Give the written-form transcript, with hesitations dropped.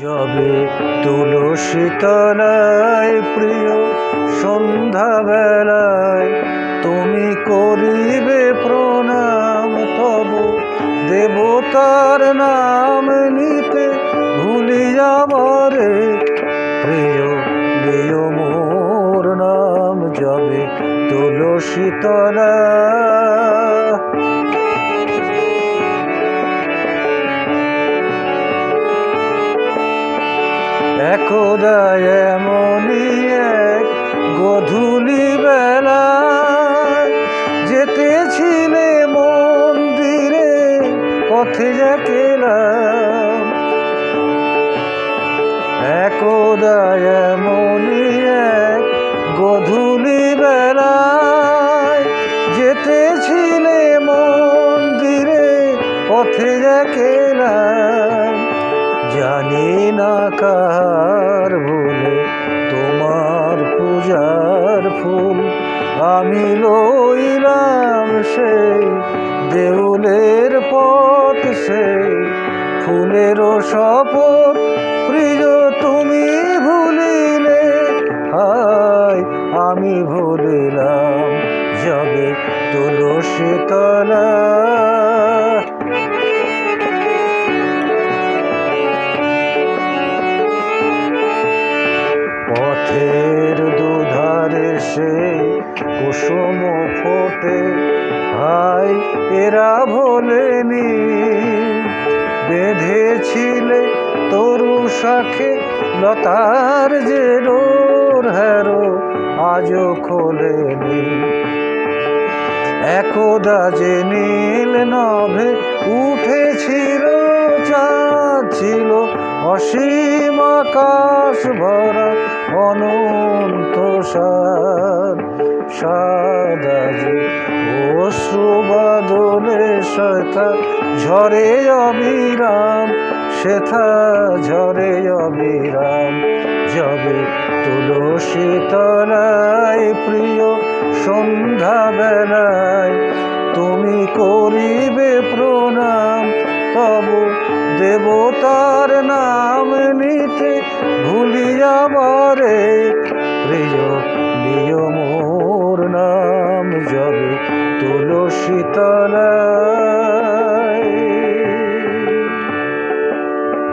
যবে তুলসী তলায় প্রিয় সন্ধ্যাবেলায় তুমি করিবে প্রণাম, তব দেবতার নাম নিতে ভুলি যাবারে প্রিয় নিয় মোর নাম। যবে তুলসী তলায় একদা এমনই এক গধূলি বেলায় যেতেছিলে মন্দিরে পথে যাকেলাম। একদা এমনই এক গধূলি বেলায় যেতেছিলে মন্দিরে পথে যাকেলাম। জানি না কার ভুলে তোমার পূজার ফুল আমি লইলাম সেই দেউলের পথ, সেই ফুলেরও শপথ প্রিয় তুমি ভুলিলে, হায় আমি ভুলিলাম। যবে তুলসী তলায় পথের দুধারে সে কুসুম ফোটে, হায় এরা ভোলেনি বেঁধেছিলে তরু শাখে লতার যে ডোর, হ্যারো আজও খোলেনি। একদা যে নীল নভে উঠেছিল চাঁদ, ছিল অসীম আকাশ ভরা অনন্ত সাদা যে অশ্রু বাদলে সেথা ঝরে অবিরাম, সেথা ঝরে অবিরাম। যবে তুলসী তলায় প্রিয় সন্ধ্যাবেলায় তুমি করিবে প্রণাম, তব দেবতার নাম নিতে ভুলি যাবারে